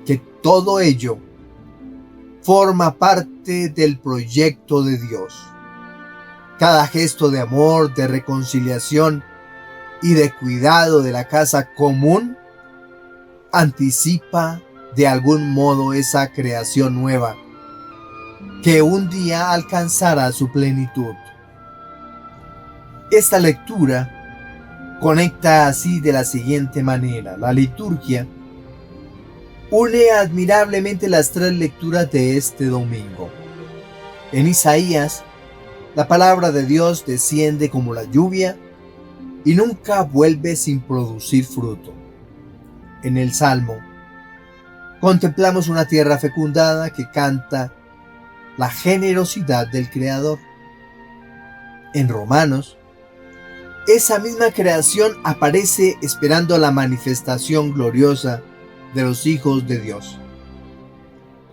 que todo ello forma parte del proyecto de Dios. Cada gesto de amor, de reconciliación y de cuidado de la casa común anticipa de algún modo esa creación nueva que un día alcanzará su plenitud. Esta lectura conecta así de la siguiente manera. La liturgia une admirablemente las tres lecturas de este domingo. En Isaías, la palabra de Dios desciende como la lluvia y nunca vuelve sin producir fruto. En el Salmo, contemplamos una tierra fecundada que canta la generosidad del Creador. En Romanos, esa misma creación aparece esperando la manifestación gloriosa de los hijos de Dios.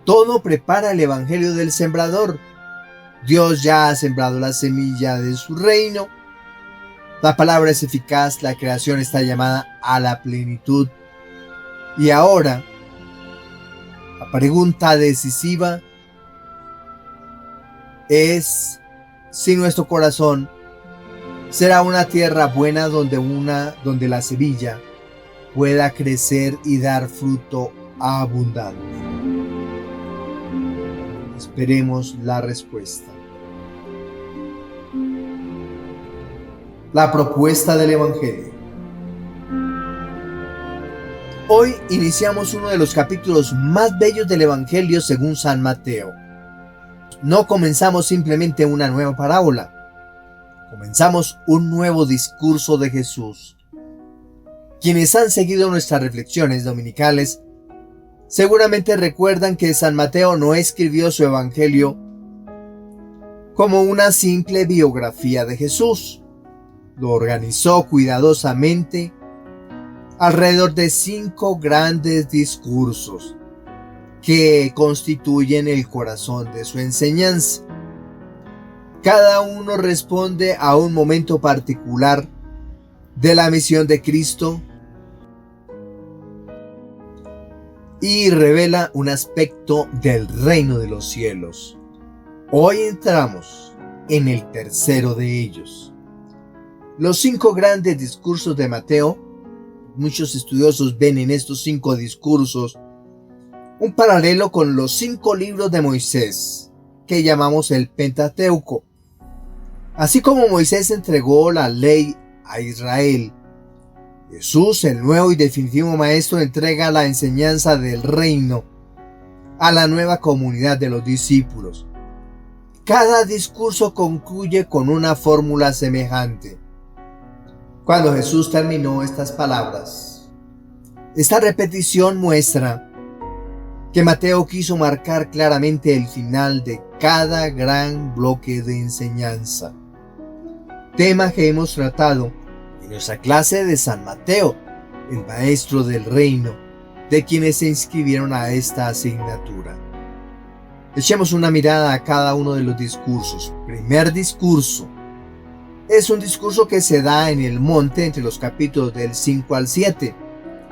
Todo prepara el Evangelio del Sembrador. Dios ya ha sembrado la semilla de su reino. La palabra es eficaz, la creación está llamada a la plenitud. Y ahora, la pregunta decisiva es si nuestro corazón será una tierra buena donde la semilla pueda crecer y dar fruto abundante. Esperemos la respuesta. La propuesta del Evangelio. Hoy iniciamos uno de los capítulos más bellos del Evangelio según San Mateo. No comenzamos simplemente una nueva parábola. Comenzamos un nuevo discurso de Jesús. Quienes han seguido nuestras reflexiones dominicales seguramente recuerdan que San Mateo no escribió su Evangelio como una simple biografía de Jesús. Lo organizó cuidadosamente alrededor de 5 grandes discursos que constituyen el corazón de su enseñanza. Cada uno responde a un momento particular de la misión de Cristo y revela un aspecto del reino de los cielos. Hoy entramos en el tercero de ellos. Los 5 grandes discursos de Mateo, muchos estudiosos ven en estos 5 discursos un paralelo con los 5 libros de Moisés, que llamamos el Pentateuco. Así como Moisés entregó la ley a Israel, Jesús, el nuevo y definitivo Maestro, entrega la enseñanza del reino a la nueva comunidad de los discípulos. Cada discurso concluye con una fórmula semejante. Cuando Jesús terminó estas palabras, esta repetición muestra que Mateo quiso marcar claramente el final de cada gran bloque de enseñanza. Tema que hemos tratado en nuestra clase de San Mateo, el Maestro del Reino, de quienes se inscribieron a esta asignatura. Echemos una mirada a cada uno de los discursos. Primer discurso. Es un discurso que se da en el monte entre los capítulos del 5 al 7.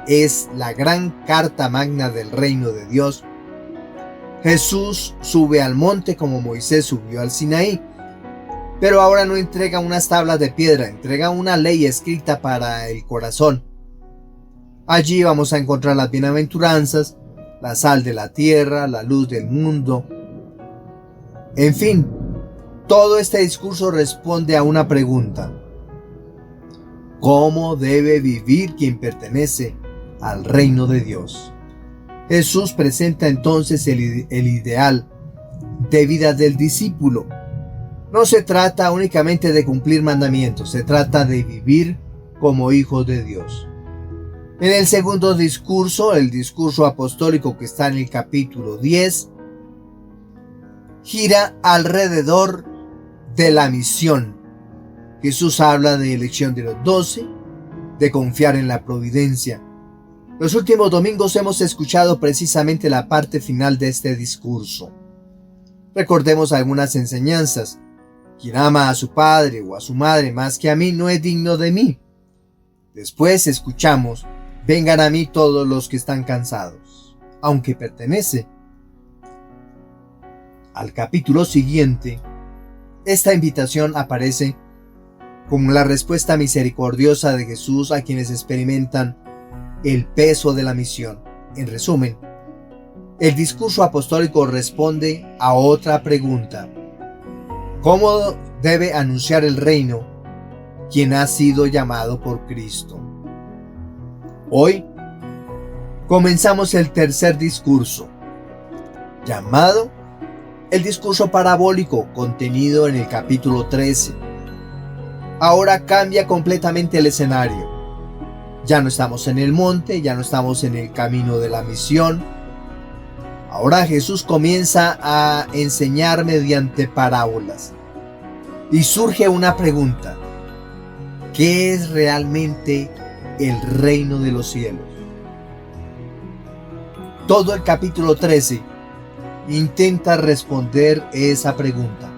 Es la gran carta magna del reino de Dios. Jesús sube al monte como Moisés subió al Sinaí, pero ahora no entrega unas tablas de piedra, entrega una ley escrita para el corazón. Allí vamos a encontrar las bienaventuranzas, la sal de la tierra, la luz del mundo. En fin, todo este discurso responde a una pregunta: ¿cómo debe vivir quien pertenece al reino de Dios? Jesús presenta entonces el ideal de vida del discípulo. No se trata únicamente de cumplir mandamientos, se trata de vivir como hijos de Dios. En el segundo discurso, el discurso apostólico que está en el capítulo 10, gira alrededor de la misión. Jesús habla de elección de los 12, de confiar en la providencia. Los últimos domingos hemos escuchado precisamente la parte final de este discurso. Recordemos algunas enseñanzas. Quien ama a su padre o a su madre más que a mí no es digno de mí. Después escuchamos: vengan a mí todos los que están cansados. Aunque pertenece al capítulo siguiente, esta invitación aparece como la respuesta misericordiosa de Jesús a quienes experimentan el peso de la misión. En resumen, el discurso apostólico responde a otra pregunta: ¿cómo debe anunciar el reino quien ha sido llamado por Cristo? Hoy comenzamos el tercer discurso, llamado el discurso parabólico, contenido en el capítulo 13. Ahora cambia completamente el escenario. Ya no estamos en el monte, ya no estamos en el camino de la misión. Ahora Jesús comienza a enseñar mediante parábolas. Y surge una pregunta: ¿qué es realmente el reino de los cielos? Todo el capítulo 13 intenta responder esa pregunta.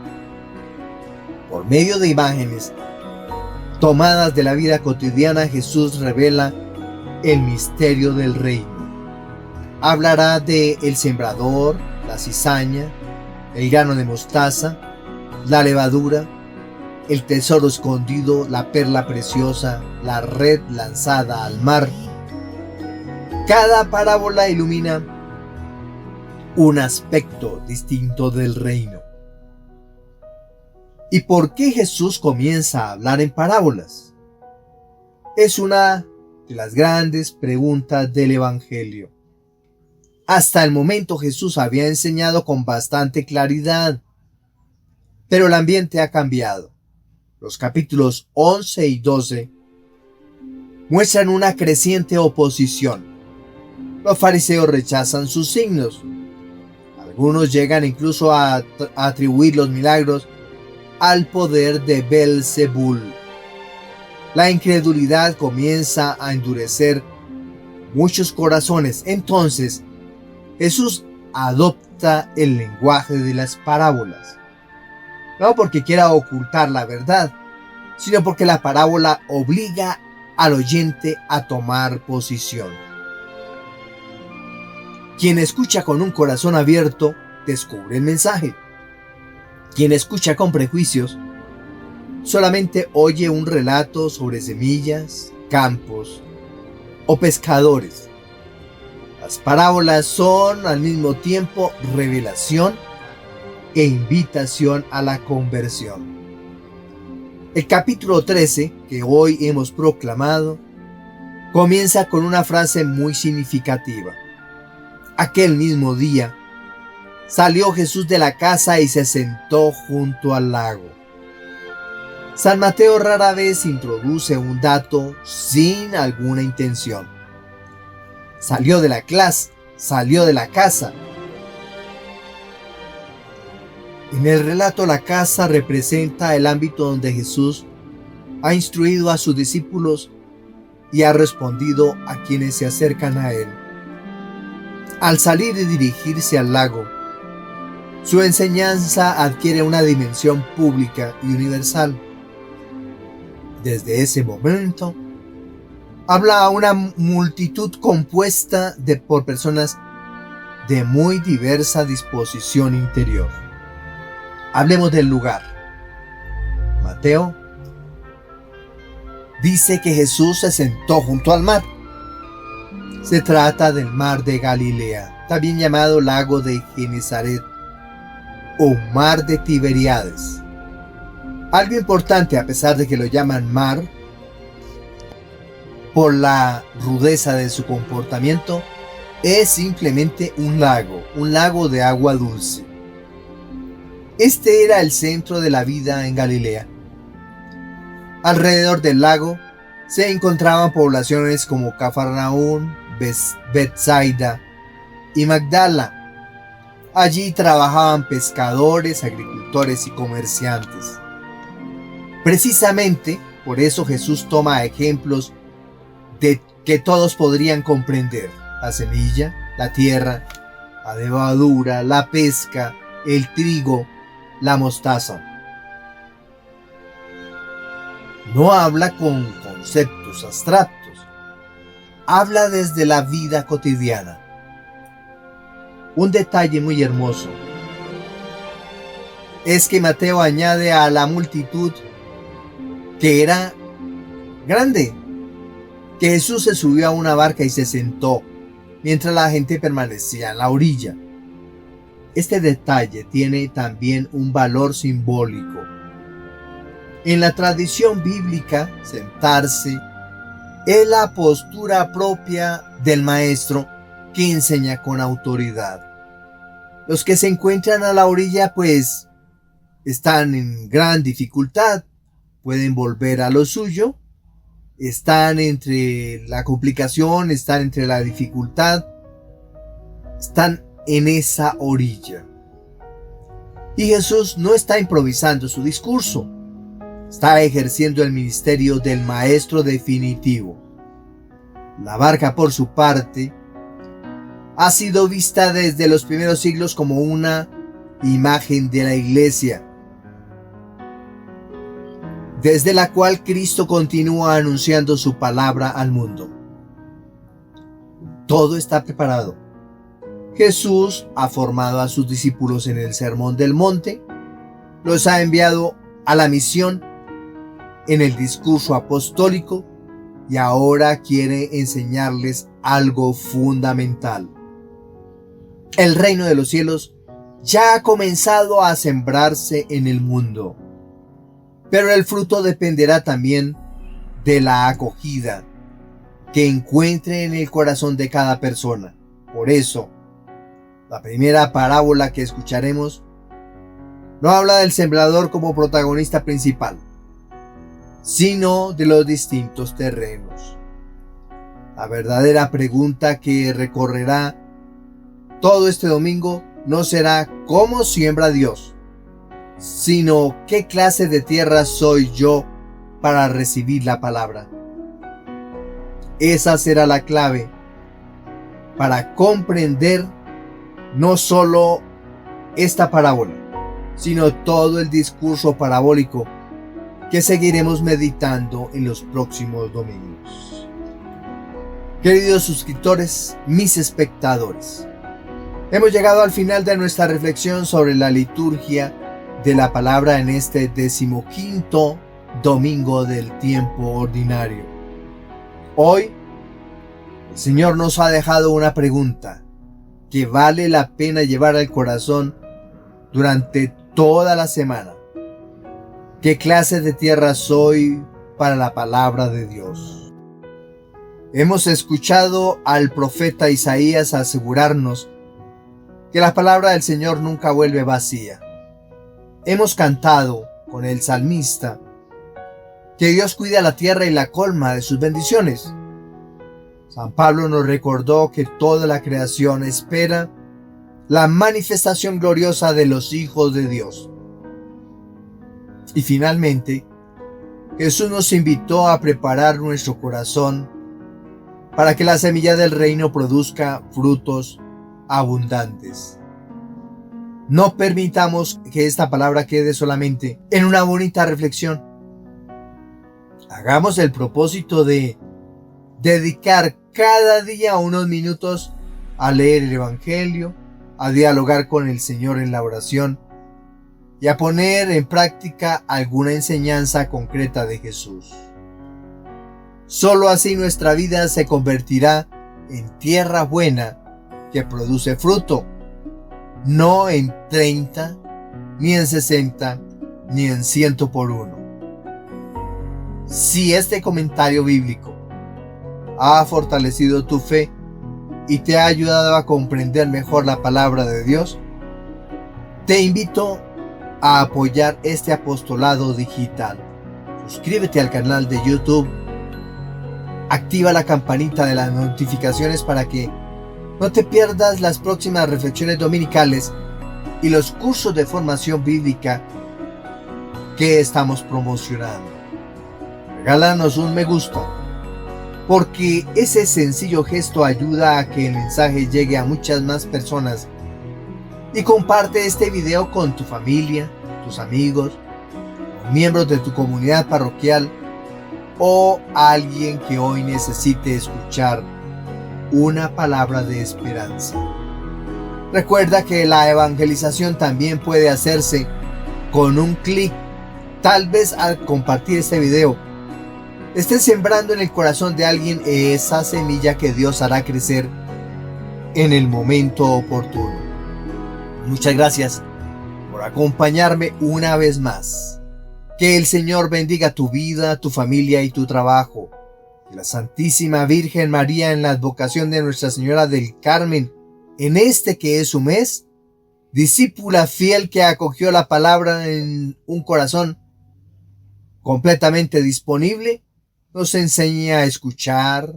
Por medio de imágenes tomadas de la vida cotidiana, Jesús revela el misterio del reino. Hablará de el sembrador, la cizaña, el grano de mostaza, la levadura, el tesoro escondido, la perla preciosa, la red lanzada al mar. Cada parábola ilumina un aspecto distinto del reino. ¿Y por qué Jesús comienza a hablar en parábolas? Es una de las grandes preguntas del Evangelio. Hasta el momento Jesús había enseñado con bastante claridad, pero el ambiente ha cambiado. Los capítulos 11 y 12 muestran una creciente oposición. Los fariseos rechazan sus signos. Algunos llegan incluso a atribuir los milagros al poder de Belzebul. La incredulidad comienza a endurecer muchos corazones. Entonces, Jesús adopta el lenguaje de las parábolas. No porque quiera ocultar la verdad, sino porque la parábola obliga al oyente a tomar posición. Quien escucha con un corazón abierto descubre el mensaje. Quien escucha con prejuicios solamente oye un relato sobre semillas, campos o pescadores. Las parábolas son al mismo tiempo revelación e invitación a la conversión. El capítulo 13, que hoy hemos proclamado, comienza con una frase muy significativa. Aquel mismo día, salió Jesús de la casa y se sentó junto al lago. San Mateo rara vez introduce un dato sin alguna intención. Salió de la clase, salió de la casa. En el relato, la casa representa el ámbito donde Jesús ha instruido a sus discípulos y ha respondido a quienes se acercan a él. Al salir y dirigirse al lago, su enseñanza adquiere una dimensión pública y universal. Desde ese momento, habla a una multitud compuesta por personas de muy diversa disposición interior. Hablemos del lugar. Mateo dice que Jesús se sentó junto al mar. Se trata del mar de Galilea, también llamado lago de Genesaret o mar de Tiberíades. Algo importante, a pesar de que lo llaman mar, por la rudeza de su comportamiento, es simplemente un lago de agua dulce. Este era el centro de la vida en Galilea. Alrededor del lago se encontraban poblaciones como Cafarnaún, Betsaida y Magdala. Allí trabajaban pescadores, agricultores y comerciantes. Precisamente por eso Jesús toma ejemplos de que todos podrían comprender: la semilla, la tierra, la levadura, la pesca, el trigo, la mostaza. No habla con conceptos abstractos, habla desde la vida cotidiana. Un detalle muy hermoso es que Mateo añade a la multitud que era grande, que Jesús se subió a una barca y se sentó. mientras la gente permanecía en la orilla. Este detalle tiene también un valor simbólico. En la tradición bíblica, sentarse es la postura propia del maestro que enseña con autoridad. Los que se encuentran a la orilla pues están en gran dificultad, pueden volver a lo suyo, están entre la complicación, están entre la dificultad, están en esa orilla. Y Jesús no está improvisando su discurso, está ejerciendo el ministerio del maestro definitivo. La barca, por su parte, ha sido vista desde los primeros siglos como una imagen de la iglesia, desde la cual Cristo continúa anunciando su palabra al mundo. Todo está preparado. Jesús ha formado a sus discípulos en el Sermón del Monte, los ha enviado a la misión en el discurso apostólico y ahora quiere enseñarles algo fundamental. El reino de los cielos ya ha comenzado a sembrarse en el mundo, pero el fruto dependerá también de la acogida que encuentre en el corazón de cada persona. Por eso, la primera parábola que escucharemos no habla del sembrador como protagonista principal, sino de los distintos terrenos. La verdadera pregunta que recorrerá todo este domingo no será cómo siembra Dios, sino qué clase de tierra soy yo para recibir la palabra. Esa será la clave para comprender no solo esta parábola, sino todo el discurso parabólico que seguiremos meditando en los próximos domingos. Queridos suscriptores, mis espectadores, hemos llegado al final de nuestra reflexión sobre la liturgia de la palabra en este 15º domingo del tiempo ordinario. Hoy, el Señor nos ha dejado una pregunta que vale la pena llevar al corazón durante toda la semana. ¿Qué clase de tierra soy para la palabra de Dios? Hemos escuchado al profeta Isaías asegurarnos que la palabra del Señor nunca vuelve vacía. Hemos cantado con el salmista que Dios cuida la tierra y la colma de sus bendiciones. San Pablo nos recordó que toda la creación espera la manifestación gloriosa de los hijos de Dios. Y finalmente, Jesús nos invitó a preparar nuestro corazón para que la semilla del reino produzca frutos abundantes. No permitamos que esta palabra quede solamente en una bonita reflexión. Hagamos el propósito de dedicar cada día unos minutos a leer el Evangelio, a dialogar con el Señor en la oración y a poner en práctica alguna enseñanza concreta de Jesús. Solo así nuestra vida se convertirá en tierra buena que produce fruto, no en 30, ni en 60, ni en 100 por 1. Si este comentario bíblico ha fortalecido tu fe y te ha ayudado a comprender mejor la palabra de Dios, te invito a apoyar este apostolado digital. Suscríbete al canal de YouTube, activa la campanita de las notificaciones para que no te pierdas las próximas reflexiones dominicales y los cursos de formación bíblica que estamos promocionando. Regálanos un me gusta, porque ese sencillo gesto ayuda a que el mensaje llegue a muchas más personas. Y comparte este video con tu familia, tus amigos, miembros de tu comunidad parroquial o alguien que hoy necesite escuchar una palabra de esperanza. Recuerda que la evangelización también puede hacerse con un clic. Tal vez al compartir este video estés sembrando en el corazón de alguien esa semilla que Dios hará crecer en el momento oportuno. Muchas gracias por acompañarme una vez más. Que el Señor bendiga tu vida, tu familia y tu trabajo. Que la Santísima Virgen María, en la advocación de Nuestra Señora del Carmen, en este que es su mes, discípula fiel que acogió la palabra en un corazón completamente disponible, nos enseñe a escuchar,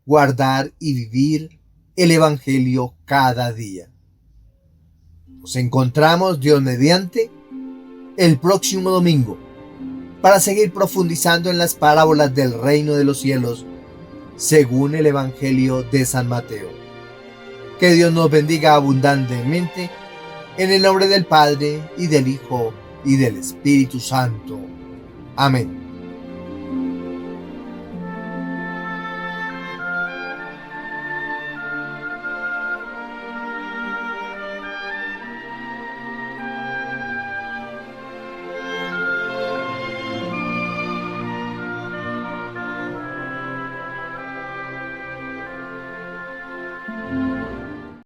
guardar y vivir el Evangelio cada día. Nos encontramos, Dios mediante, el próximo domingo para seguir profundizando en las parábolas del reino de los cielos según el Evangelio de San Mateo. Que Dios nos bendiga abundantemente en el nombre del Padre y del Hijo y del Espíritu Santo. Amén.